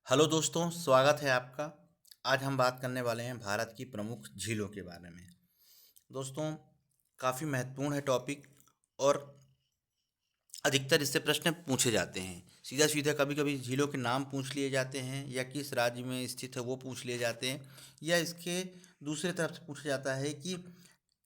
Hello दोस्तों, स्वागत है आपका। आज हम बात करने वाले हैं भारत की प्रमुख झीलों के बारे में। दोस्तों, काफ़ी महत्वपूर्ण है टॉपिक और अधिकतर इससे प्रश्न पूछे जाते हैं। सीधा सीधा कभी कभी झीलों के नाम पूछ लिए जाते हैं या किस राज्य में स्थित है वो पूछ लिए जाते हैं, या इसके दूसरे तरफ से पूछा जाता है कि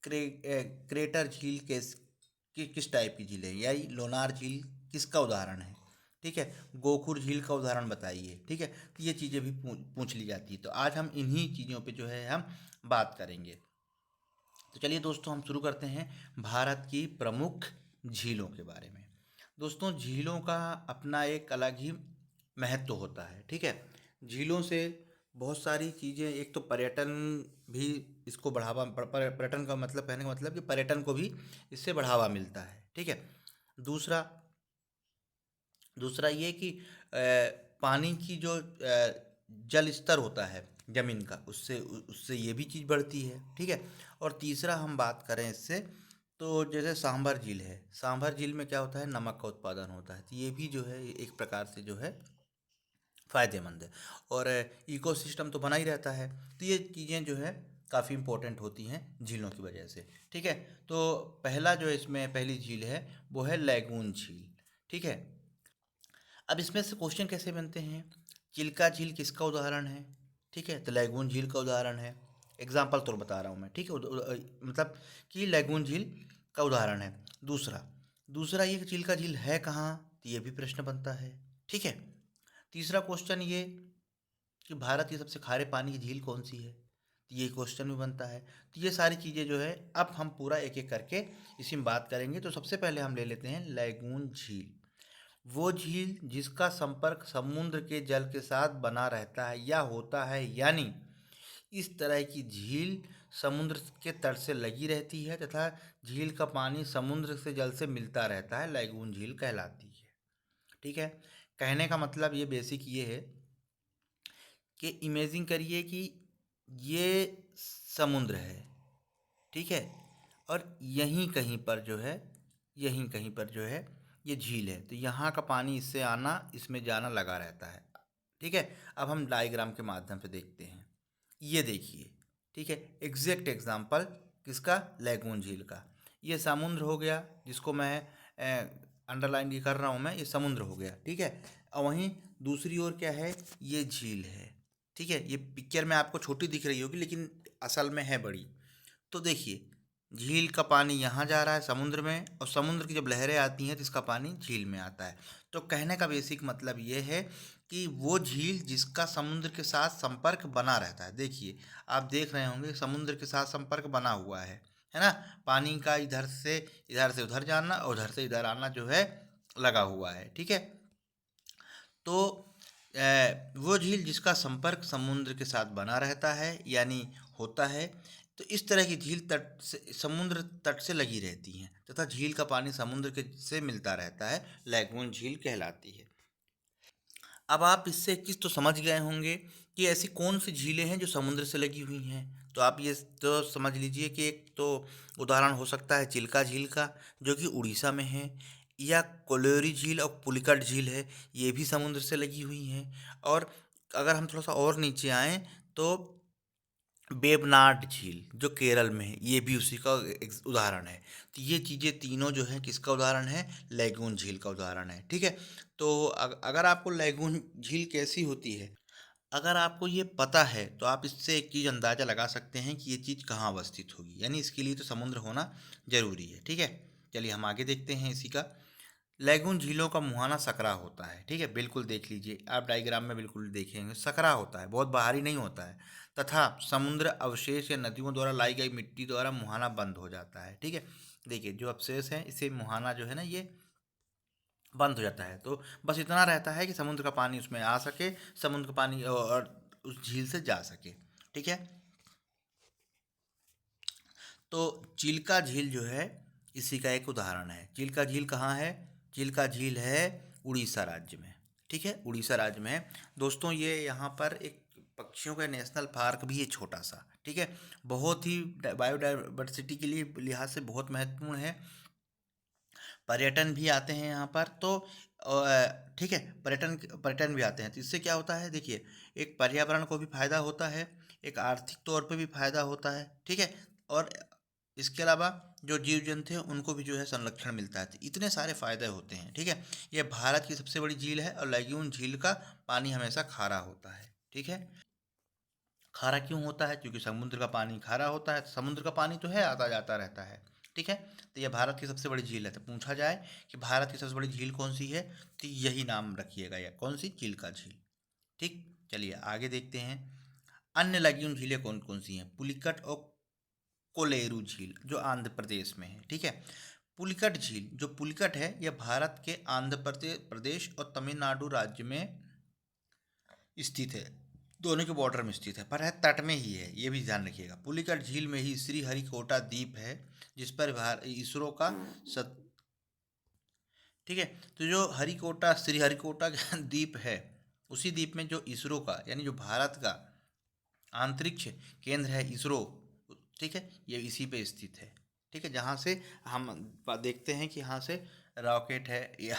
क्रेटर झील किस टाइप की झील है, या ये लोनार झील किसका उदाहरण है। ठीक है, गोखुर झील का उदाहरण बताइए। ठीक है, तो ये चीज़ें भी पूछ ली जाती है। तो आज हम इन्हीं चीज़ों पे जो है हम बात करेंगे। तो चलिए दोस्तों, हम शुरू करते हैं भारत की प्रमुख झीलों के बारे में। दोस्तों, झीलों का अपना एक अलग ही महत्व होता है। ठीक है, झीलों से बहुत सारी चीज़ें, एक तो पर्यटन भी इसको बढ़ावा, पर्यटन का मतलब, कहने का मतलब कि पर्यटन को भी इससे बढ़ावा मिलता है। ठीक है, दूसरा दूसरा ये कि पानी की जो जल स्तर होता है जमीन का, उससे उससे ये भी चीज़ बढ़ती है। ठीक है, और तीसरा हम बात करें इससे, तो जैसे सांभर झील है, सांभर झील में क्या होता है, नमक का उत्पादन होता है। तो ये भी जो है एक प्रकार से जो है फ़ायदेमंद है, और इकोसिस्टम तो बना ही रहता है। तो ये चीज़ें जो है काफ़ी इंपॉर्टेंट होती हैं झीलों की वजह से। ठीक है, तो पहला जो इसमें पहली झील है वो है लैगून झील। ठीक है, अब इसमें से क्वेश्चन कैसे बनते हैं। चिल्का झील किसका उदाहरण है। ठीक है, तो लैगून झील का उदाहरण है। एग्जाम्पल तो बता रहा हूँ मैं। ठीक है, मतलब कि लैगून झील का उदाहरण है। दूसरा दूसरा ये कि चिल्का झील है कहाँ, तो ये भी प्रश्न बनता है। ठीक है, तीसरा क्वेश्चन ये कि भारत की सबसे खारे पानी की झील कौन सी है, तो ये क्वेश्चन भी बनता है। तो ये सारी चीज़ें जो है अब हम पूरा एक एक करके इसी में बात करेंगे। तो सबसे पहले हम ले लेते हैं लैगून झील। वो झील जिसका संपर्क समुद्र के जल के साथ बना रहता है या होता है, यानी इस तरह की झील समुद्र के तट से लगी रहती है तथा झील का पानी समुद्र से जल से मिलता रहता है, लैगून झील कहलाती है। ठीक है, कहने का मतलब ये बेसिक ये है कि इमेजिन करिए कि ये समुद्र है। ठीक है, और यहीं कहीं पर जो है ये झील है। तो यहाँ का पानी इससे आना इसमें जाना लगा रहता है। ठीक है, अब हम डायग्राम के माध्यम से देखते हैं। ये देखिए, ठीक है, एग्जैक्ट एग्जांपल किसका, लैगून झील का। ये समुद्र हो गया, जिसको मैं अंडरलाइन ये कर रहा हूँ मैं, ये समुद्र हो गया। ठीक है, और वहीं दूसरी ओर क्या है, ये झील है। ठीक है, ये पिक्चर में आपको छोटी दिख रही होगी लेकिन असल में है बड़ी। तो देखिए, झील का पानी यहाँ जा रहा है समुद्र में, और समुद्र की जब लहरें आती हैं तो इसका पानी झील में आता है। तो कहने का बेसिक मतलब ये है कि वो झील जिसका समुद्र के साथ संपर्क बना रहता है। देखिए, आप देख रहे होंगे समुद्र के साथ संपर्क बना हुआ है ना। पानी का इधर से उधर जाना और उधर से इधर आना जो है लगा हुआ है। ठीक है, तो वो झील जिसका संपर्क समुद्र के साथ बना रहता है यानी होता है, तो इस तरह की झील तट से समुद्र तट से लगी रहती हैं तथा झील का पानी समुद्र के से मिलता रहता है, लैगून झील कहलाती है। अब आप इससे एक चीज़ तो समझ गए होंगे कि ऐसी कौन सी झीलें हैं जो समुद्र से लगी हुई हैं। तो आप ये तो समझ लीजिए कि एक तो उदाहरण हो सकता है चिल्का झील का, जो कि उड़ीसा में है, या कोलोरी झील और पुलिकट झील है, ये भी समुद्र से लगी हुई हैं। और अगर हम थोड़ा सा और नीचे आएँ तो वेबनाड झील जो केरल में है, ये भी उसी का उदाहरण है। तो ये चीज़ें तीनों जो हैं किसका उदाहरण है, लैगून झील का उदाहरण है। ठीक है, तो अगर आपको लैगून झील कैसी होती है, अगर आपको ये पता है तो आप इससे एक चीज़ अंदाज़ा लगा सकते हैं कि ये चीज़ कहाँ अवस्थित होगी, यानी इसके लिए तो समुद्र होना जरूरी है। ठीक है, चलिए हम आगे देखते हैं इसी का। लैगून झीलों का मुहाना सकरा होता है। ठीक है, बिल्कुल देख लीजिए, आप डायग्राम में बिल्कुल देखेंगे सकरा होता है, बहुत बाहरी नहीं होता है, तथा समुद्र अवशेष या नदियों द्वारा लाई गई मिट्टी द्वारा मुहाना बंद हो जाता है। ठीक है, देखिए जो अवशेष हैं इससे मुहाना जो है ना ये बंद हो जाता है। तो बस इतना रहता है कि समुद्र का पानी उसमें आ सके, समुद्र का पानी और उस झील से जा सके। ठीक है, तो चिल्का झील जो है इसी का एक उदाहरण है। चिल्का झील कहाँ है, चिल्का झील है उड़ीसा राज्य में। ठीक है, उड़ीसा राज्य में है। दोस्तों, ये यहाँ पर एक पक्षियों का नेशनल पार्क भी है छोटा सा। ठीक है, बहुत ही बायोडाइवर्सिटी के लिए लिहाज से बहुत महत्वपूर्ण है। पर्यटन भी आते हैं यहाँ पर। तो ठीक है, पर्यटन पर्यटन भी आते हैं, तो इससे क्या होता है, देखिए, एक पर्यावरण को भी फायदा होता है, एक आर्थिक तौर पे भी फायदा होता है, ठीक है, और इसके अलावा जो जीव जंतु हैं उनको भी जो है संरक्षण मिलता है। तो इतने सारे फायदे होते हैं, ठीक है। ये भारत की सबसे बड़ी झील है और लैगून झील का पानी हमेशा खारा होता है, ठीक है। खारा क्यों होता है, क्योंकि समुद्र का पानी खारा होता है। समुद्र का पानी तो है, आता जाता रहता है, ठीक है। तो यह भारत की सबसे बड़ी झील है। तो पूछा जाए कि भारत की सबसे बड़ी झील कौन सी है, तो यही नाम रखिएगा, या कौन सी, चिल्का झील। ठीक, चलिए आगे देखते हैं। अन्य लैगून झीलें कौन कौन सी हैं, पुलिकट और कोलेरू झील, जो आंध्र प्रदेश में है, ठीक है। पुलिकट झील, जो पुलिकट है, यह भारत के आंध्र प्रदेश और तमिलनाडु राज्य में स्थित है। दोनों के बॉर्डर में स्थित है, पर है तट में ही है, ये भी ध्यान रखिएगा। पुलिकट झील में ही श्रीहरिकोटा द्वीप है, जिस पर इसरो का सत ठीक है। तो जो हरिकोटा श्रीहरिकोटा का द्वीप है, उसी द्वीप में जो इसरो का, यानी जो भारत का अंतरिक्ष केंद्र है इसरो, ठीक है, ये इसी पे स्थित है, ठीक है। जहाँ से हम देखते हैं कि यहाँ से रॉकेट है या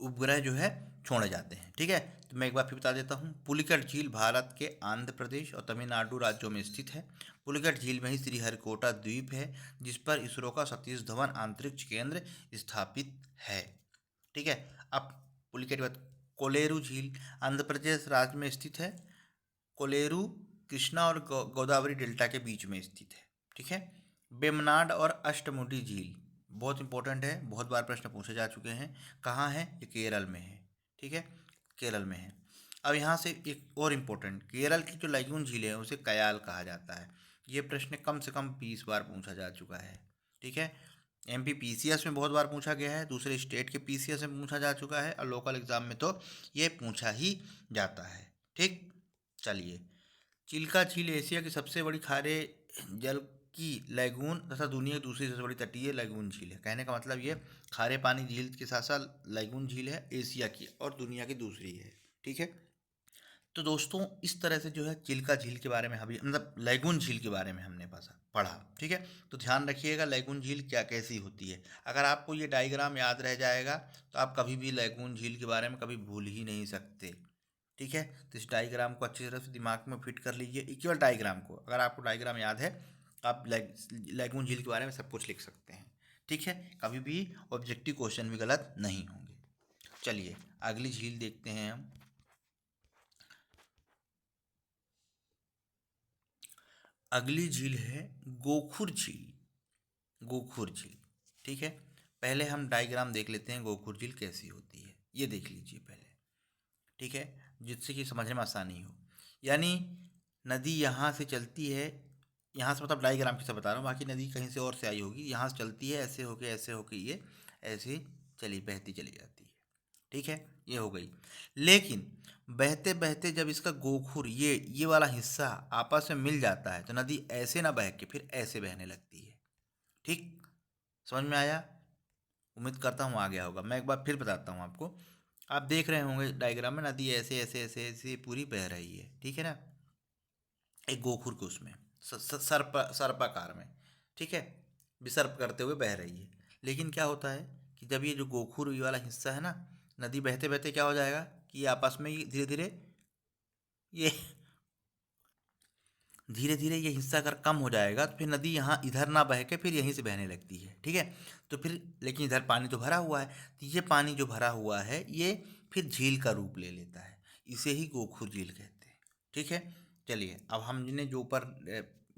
उपग्रह जो है छोड़े जाते हैं, ठीक है। तो मैं एक बार फिर बता देता हूँ। पुलिकट झील भारत के आंध्र प्रदेश और तमिलनाडु राज्यों में स्थित है। पुलिकट झील में ही श्रीहरिकोटा द्वीप है, जिस पर इसरो का सतीश धवन अंतरिक्ष केंद्र स्थापित है, ठीक है। अब पुलिकट के बाद कोलेरू झील आंध्र प्रदेश राज्य में स्थित है। कोलेरू कृष्णा और गोदावरी डेल्टा के बीच में स्थित है, ठीक है। वेम्बनाड और अष्टमुडी झील बहुत इंपॉर्टेंट है, बहुत बार प्रश्न पूछे जा चुके हैं। कहाँ है, ये केरल में है, ठीक है, केरल में है। अब यहाँ से एक और इम्पोर्टेंट, केरल की जो लैगून झील है उसे कयाल कहा जाता है। ये प्रश्न कम से कम 20 बार पूछा जा चुका है, ठीक है। एमपी पीसीएस में बहुत बार पूछा गया है, दूसरे स्टेट के पीसीएस में पूछा जा चुका है, और लोकल एग्जाम में तो ये पूछा ही जाता है, ठीक। चलिए, चिल्का झील एशिया की सबसे बड़ी खारे जल की लैगून तथा दुनिया की दूसरी सबसे बड़ी तटीय लैगून झील है। कहने का मतलब ये खारे पानी झील के साथ साथ लैगून झील है, एशिया की और दुनिया की दूसरी है, ठीक है। तो दोस्तों, इस तरह से जो है चिल्का झील के बारे में अभी, मतलब लैगून झील के बारे में हमने पढ़ा, ठीक है। तो ध्यान रखिएगा लैगून झील क्या कैसी होती है। अगर आपको ये डायग्राम याद रह जाएगा तो आप कभी भी लैगून झील के बारे में कभी भूल ही नहीं सकते, ठीक है। तो इस डायग्राम को अच्छी तरह से दिमाग में फिट कर लीजिए। केवल डायग्राम को, अगर आपको डायग्राम याद है, आप लैगून झील के बारे में सब कुछ लिख सकते हैं, ठीक है। कभी भी ऑब्जेक्टिव क्वेश्चन भी गलत नहीं होंगे। चलिए अगली झील देखते हैं हम। अगली झील है गोखुर झील। गोखुर झील, ठीक है। पहले हम डायग्राम देख लेते हैं, गोखुर झील कैसी होती है, ये देख लीजिए पहले, ठीक है, जिससे कि समझने में आसानी हो। यानी नदी यहाँ से चलती है, यहाँ से मतलब डायग्राम की सब बता रहा हूँ, बाकी नदी कहीं से और से आई होगी, यहाँ से चलती है, ऐसे होके ये ऐसे चली बहती चली जाती है, ठीक है। ये हो गई। लेकिन बहते बहते जब इसका गोखुर ये वाला हिस्सा आपस में मिल जाता है, तो नदी ऐसे ना बह के फिर ऐसे बहने लगती है, ठीक। समझ में आया, उम्मीद करता हूँ आ गया होगा। मैं एक बार फिर बताता हूँ आपको। आप देख रहे होंगे डायग्राम में, नदी ऐसे ऐसे ऐसे ऐसे पूरी बह रही है, ठीक है ना, एक गोखुर के उसमें सर्पाकार में, ठीक है, विसर्प करते हुए बह रही है। लेकिन क्या होता है कि जब ये जो गोखुर ये वाला हिस्सा है ना, नदी बहते बहते क्या हो जाएगा कि आपस में धीरे धीरे ये धीरे धीरे ये हिस्सा अगर कम हो जाएगा, तो फिर नदी यहाँ इधर ना बह के फिर यहीं से बहने लगती है, ठीक है। तो फिर लेकिन इधर पानी तो भरा हुआ है, तो ये पानी जो भरा हुआ है ये फिर झील का रूप ले लेता है, इसे ही गोखुर झील कहते हैं, ठीक है। चलिए अब हमने जो ऊपर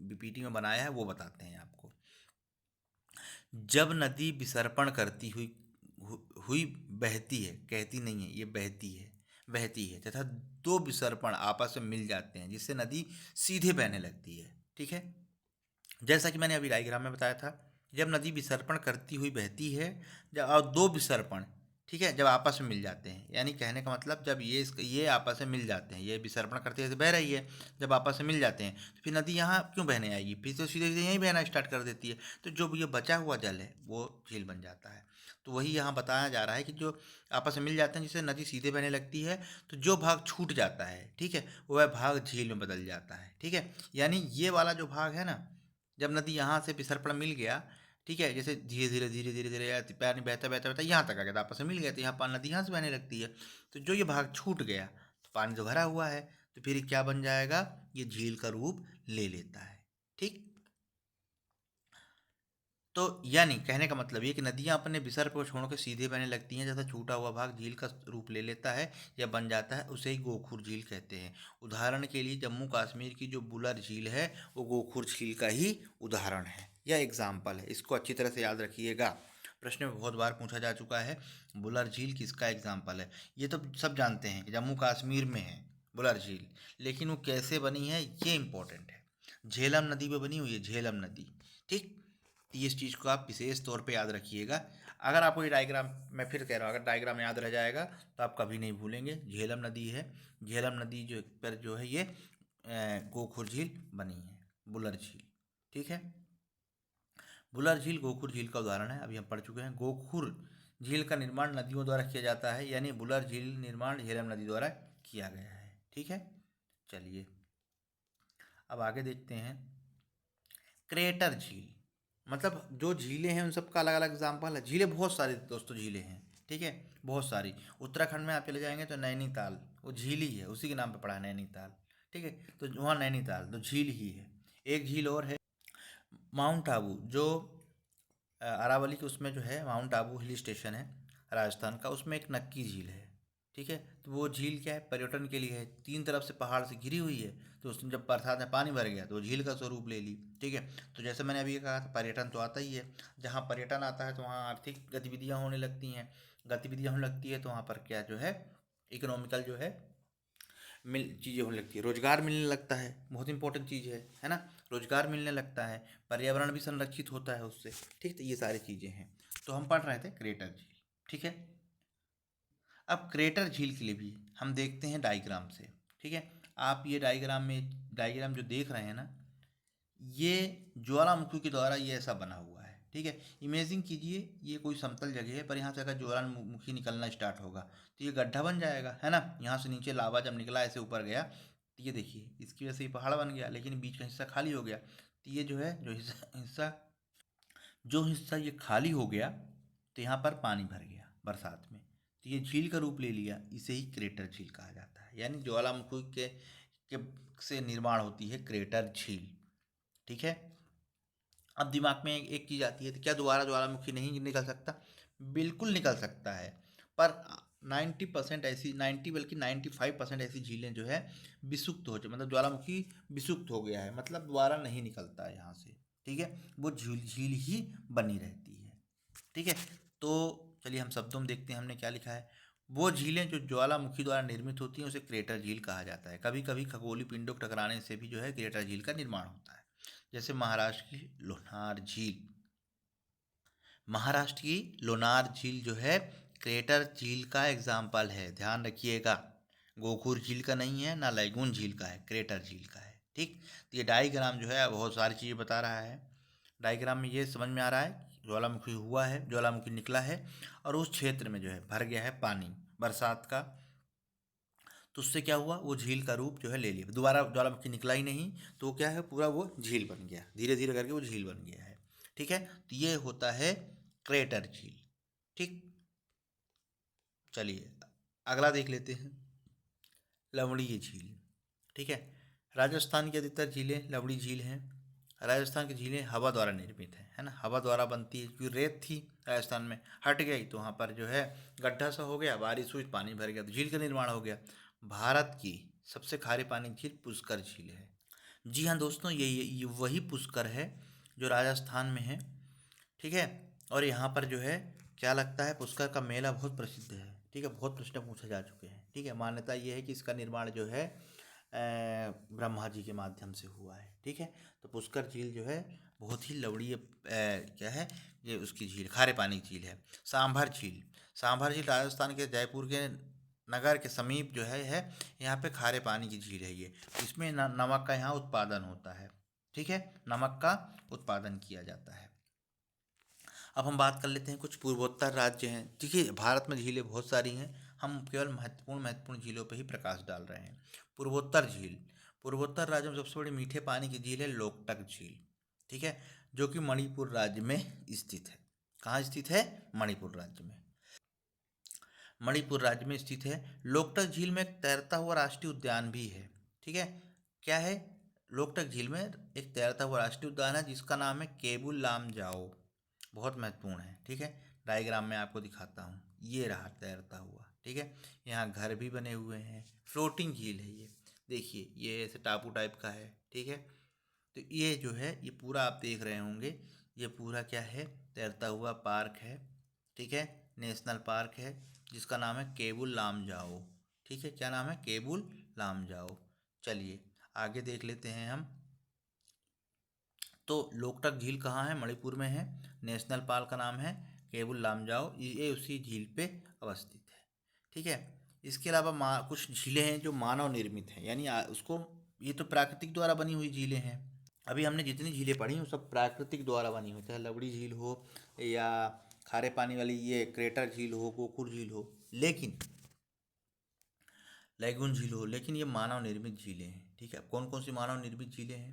पीपीटी में बनाया है वो बताते हैं आपको। जब नदी विसर्पण करती हुई बहती है, कहती नहीं है, ये बहती है तथा दो विसर्पण आपस में मिल जाते हैं, जिससे नदी सीधे बहने लगती है, ठीक है। जैसा कि मैंने अभी डायग्राम में बताया था, जब नदी विसर्पण करती हुई बहती है, जब और दो विसर्पण, ठीक है, जब आपस में मिल जाते हैं, यानी कहने का मतलब जब ये आपस में मिल जाते हैं, ये विसर्पण करते हुए बह रही है, जब आपस में मिल जाते हैं तो फिर नदी यहाँ क्यों बहने आएगी, फिर तो सीधे सीधे यहीं बहना स्टार्ट कर देती है। तो जो ये बचा हुआ जल है वो झील बन जाता है। तो वही यहाँ बताया जा रहा है कि जो आपस में मिल जाते हैं जिससे नदी सीधे बहने लगती है, तो जो भाग छूट जाता है, ठीक है, वह भाग झील में बदल जाता है, ठीक है। यानी ये वाला जो भाग है ना, जब नदी यहाँ से विसर्पण मिल गया, ठीक है, जैसे धीरे धीरे पानी बहता बहता बहता यहाँ तक आ गया था, आपस में मिल गया, तो यहाँ पानी नदी यहाँ से बहने लगती है। तो जो ये भाग छूट गया तो पानी तो भरा हुआ है, तो फिर क्या बन जाएगा, ये झील का रूप ले लेता है। ठीक, तो यानी कहने का मतलब ये कि नदियाँ अपने विसर्ग को छोड़ के सीधे बहने लगती हैं, जैसा छूटा हुआ भाग झील का रूप ले लेता है या बन जाता है, उसे ही गोखुर झील कहते हैं। उदाहरण के लिए जम्मू कश्मीर की जो बुलर झील है वो गोखुर झील का ही उदाहरण है या एग्जाम्पल है। इसको अच्छी तरह से याद रखिएगा, प्रश्न में बहुत बार पूछा जा चुका है बुलर झील किसका एग्जाम्पल है। ये तो सब जानते हैं कि जम्मू कश्मीर में है बुलर झील, लेकिन वो कैसे बनी है ये इंपॉर्टेंट है। झेलम नदी पे बनी हुई है, झेलम नदी। ठीक, तो इस चीज़ को आप विशेष तौर पे याद रखिएगा। अगर आपको ये डायग्राम, मैं फिर कह रहा हूँ, अगर डायग्राम याद रह जाएगा तो आप कभी नहीं भूलेंगे। झेलम नदी है, झेलम नदी जो पर जो है ये गोखुर झील बनी है, बुलर झील। ठीक है, बुलर झील गोखुर झील का उदाहरण है, अभी हम पढ़ चुके हैं। गोखुर झील का निर्माण नदियों द्वारा किया जाता है, यानी बुलर झील निर्माण झेलम नदी द्वारा किया गया है। ठीक है, चलिए अब आगे देखते हैं। क्रेटर झील, मतलब जो झीलें हैं उन सबका अलग अलग एग्जाम्पल है। झीलें बहुत सारी दोस्तों, झीलें हैं, ठीक है, बहुत सारी। उत्तराखंड में आप चले जाएंगे तो नैनीताल, वो झील ही है, उसी के नाम पे पड़ा है नैनीताल। ठीक है, तो वहाँ नैनीताल तो झील ही है। एक झील और है माउंट आबू, जो अरावली के उसमें जो है माउंट आबू हिल स्टेशन है राजस्थान का, उसमें एक नक्की झील है। ठीक है, तो वो झील क्या है, पर्यटन के लिए है, तीन तरफ से पहाड़ से घिरी हुई है। तो उसमें जब बरसात में पानी भर गया तो वो झील का स्वरूप ले ली। ठीक है, तो जैसे मैंने अभी कहा था पर्यटन तो आता ही है, जहाँ पर्यटन आता है तो वहाँ आर्थिक गतिविधियाँ होने लगती हैं, गतिविधियाँ होने लगती है तो वहाँ पर क्या जो है इकोनॉमिकल जो है मिल चीज़ें होने लगती है, रोजगार मिलने लगता है, बहुत इंपॉर्टेंट चीज़ है ना, रोजगार मिलने लगता है, पर्यावरण भी संरक्षित होता है उससे। ठीक, तो ये सारी चीज़ें हैं। तो हम पढ़ रहे थे क्रेटर झील। ठीक है, अब क्रेटर झील के लिए भी हम देखते हैं डायग्राम से। ठीक है, आप ये डायग्राम जो देख रहे हैं ना, ये ज्वालामुखी के द्वारा ये ऐसा बना हुआ है। ठीक है, इमेजिन कीजिए ये कोई समतल जगह है, पर यहाँ से अगर ज्वालामुखी निकलना स्टार्ट होगा तो ये गड्ढा बन जाएगा, है ना। यहाँ से नीचे लावा जब निकला ऐसे ऊपर गया तो ये देखिए इसकी वजह से ये पहाड़ बन गया, लेकिन बीच का हिस्सा खाली हो गया। तो ये जो है जो हिस्सा ये खाली हो गया तो यहाँ पर पानी भर गया बरसात में, तो ये झील का रूप ले लिया, इसे ही क्रेटर झील कहा जाता है। यानी ज्वालामुखी के से निर्माण होती है क्रेटर झील। ठीक है, अब दिमाग में एक चीज़ आती है, तो क्या दोबारा ज्वालामुखी नहीं निकल सकता? बिल्कुल निकल सकता है, पर 90% ऐसी, 90 बल्कि 95% ऐसी झीलें जो है विसुप्त हो जाए, मतलब ज्वालामुखी विसुप्त हो गया है, मतलब दोबारा नहीं निकलता है यहाँ से। ठीक है, वो झील झील ही बनी रहती है। ठीक है, तो चलिए हम शब्दों में देखते हैं हमने क्या लिखा है। वो झीलें जो ज्वालामुखी द्वारा निर्मित होती हैं उसे क्रेटर झील कहा जाता है। कभी कभी खगोलीय पिंडों के टकराने से भी जो है क्रेटर झील का निर्माण होता है। जैसे महाराष्ट्र की लोनार झील जो है क्रेटर झील का एग्जाम्पल है, ध्यान रखिएगा। गोखुर झील का नहीं है, ना लैगून झील का है, क्रेटर झील का है। ठीक, तो ये डायग्राम जो है बहुत सारी चीज़ें बता रहा है। डायग्राम में ये समझ में आ रहा है ज्वालामुखी हुआ है, ज्वालामुखी निकला है और उस क्षेत्र में जो है भर गया है पानी बरसात का, तो उससे क्या हुआ, वो झील का रूप जो है ले लिया, दोबारा ज्वालामुखी निकला ही नहीं, तो वो क्या है पूरा वो झील बन गया, धीरे धीरे करके वो झील बन गया है। ठीक है, तो ये होता है क्रेटर झील। ठीक, चलिए अगला देख लेते हैं, लवणीय झील। ठीक है, राजस्थान की अधिकतर झीलें लवणी झील हैं। राजस्थान की झीलें हवा द्वारा निर्मित है ना, हवा द्वारा बनती है, क्योंकि रेत थी राजस्थान में, हट गई तो वहाँ पर जो है गड्ढा सा हो गया, बारिश हुई पानी भर गया तो झील का निर्माण हो गया। भारत की सबसे खारे पानी की झील पुष्कर झील है। जी हाँ दोस्तों, ये वही पुष्कर है जो राजस्थान में है। ठीक है, और यहाँ पर जो है क्या लगता है, पुष्कर का मेला बहुत प्रसिद्ध है। ठीक है, बहुत प्रश्न पूछे जा चुके हैं। ठीक है, मान्यता ये है कि इसका निर्माण जो है ब्रह्मा जी के माध्यम से हुआ है। ठीक है, तो पुष्कर झील जो है बहुत ही लवणीय क्या है, ये उसकी झील खारे पानी की झील है। सांभर झील, सांभर झील राजस्थान के जयपुर के नगर के समीप जो है यहाँ पे खारे पानी की झील है ये। इसमें नमक का यहाँ उत्पादन होता है। ठीक है, नमक का उत्पादन किया जाता है। अब हम बात कर लेते हैं कुछ पूर्वोत्तर राज्य हैं। देखिए भारत में झीलें बहुत सारी हैं, हम केवल महत्वपूर्ण झीलों पर ही प्रकाश डाल रहे हैं। पूर्वोत्तर झील, पूर्वोत्तर राज्यों में सबसे बड़ी मीठे पानी की झील है लोकटक झील। ठीक है, जो कि मणिपुर राज्य में स्थित है। कहाँ स्थित है? मणिपुर राज्य में। मणिपुर राज्य में स्थित है। लोकटक झील में एक तैरता हुआ राष्ट्रीय उद्यान भी है। ठीक है, क्या है? लोकटक झील में एक तैरता हुआ राष्ट्रीय उद्यान है जिसका नाम है केबुल लामजाओ। बहुत महत्वपूर्ण है। ठीक है, डायग्राम में आपको दिखाता हूँ। ये रहा तैरता हुआ। ठीक है, यहाँ घर भी बने हुए हैं। फ्लोटिंग झील है ये। देखिए ये ऐसे टापू टाइप का है। ठीक है, तो ये जो है ये पूरा आप देख रहे होंगे, ये पूरा क्या है? तैरता हुआ पार्क है। ठीक है, नेशनल पार्क है जिसका नाम है केबुल लामजाओ। ठीक है, क्या नाम है? केबुल लामजाओ। चलिए आगे देख लेते हैं हम। तो लोकटक झील कहाँ है? मणिपुर में है। नेशनल पार्क का नाम है केबुल लामजाओ, ये उसी झील पे अवस्थित है। ठीक है, इसके अलावा कुछ झीलें हैं जो मानव निर्मित हैं, यानी उसको, ये तो प्राकृतिक द्वारा बनी हुई झीलें हैं। अभी हमने जितनी झीलें पढ़ी वो सब प्राकृतिक द्वारा बनी हुई, चाहे लवड़ी झील हो या खारे पानी वाली ये क्रेटर झील हो, गोकुर झील हो, लेकिन लैगून झील हो, लेकिन ये मानव निर्मित झीलें हैं। ठीक है, कौन कौन सी मानव निर्मित झीलें हैं?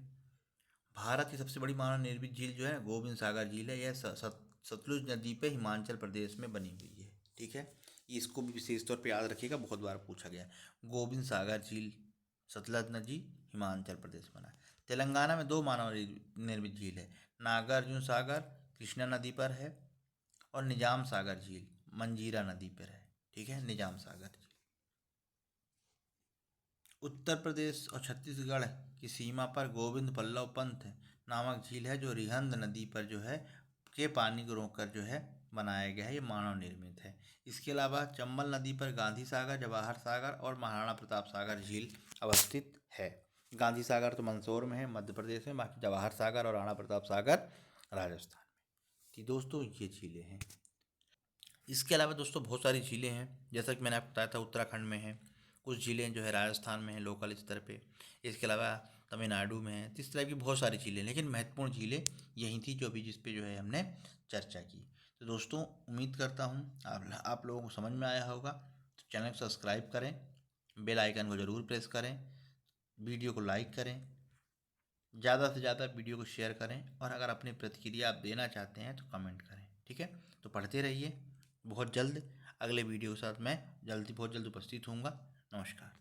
भारत की सबसे बड़ी मानव निर्मित झील जो है गोविंद सागर झील है। यह सतलुज नदी पे हिमाचल प्रदेश में बनी हुई है। ठीक है, इसको भी विशेष तौर पे याद रखिएगा, बहुत बार पूछा गया है। गोविंद सागर झील, सतलज नदी, हिमाचल प्रदेश बना है। तेलंगाना में दो मानव निर्मित झील है, नागार्जुन सागर कृष्णा नदी पर है और निजाम सागर झील मंजीरा नदी पर है। ठीक है, निजाम सागर झील। उत्तर प्रदेश और छत्तीसगढ़ की सीमा पर गोविंद बल्लभ पंत नामक झील है जो रिहंद नदी पर जो है के पानी को रोककर जो है बनाया गया है। ये मानव निर्मित है। इसके अलावा चंबल नदी पर गांधी सागर, जवाहर सागर और महाराणा प्रताप सागर झील अवस्थित है। गांधी सागर तो मंदसौर में है, मध्य प्रदेश में, बाकी जवाहर सागर और राणा प्रताप सागर राजस्थान में। तो दोस्तों ये झीलें हैं। इसके अलावा दोस्तों बहुत सारी झीलें हैं, जैसा कि मैंने आपको बताया था उत्तराखंड में है, कुछ झीलें जो है राजस्थान में है लोकल स्तर पे, इसके अलावा तमिलनाडु में है। तो इस तरह की बहुत सारी झीलें, लेकिन महत्वपूर्ण झीलें यही थी जो भी जिस पे जो है हमने चर्चा की। तो दोस्तों उम्मीद करता हूँ आप लोगों को समझ में आया होगा। तो चैनल को सब्सक्राइब करें, बेल आइकन को ज़रूर प्रेस करें, वीडियो को लाइक करें, ज़्यादा से ज़्यादा वीडियो को शेयर करें, और अगर अपनी प्रतिक्रिया आप देना चाहते हैं तो कमेंट करें। ठीक है, तो पढ़ते रहिए। बहुत जल्द अगले वीडियो के साथ मैं बहुत जल्द उपस्थित होऊंगा। नमस्कार।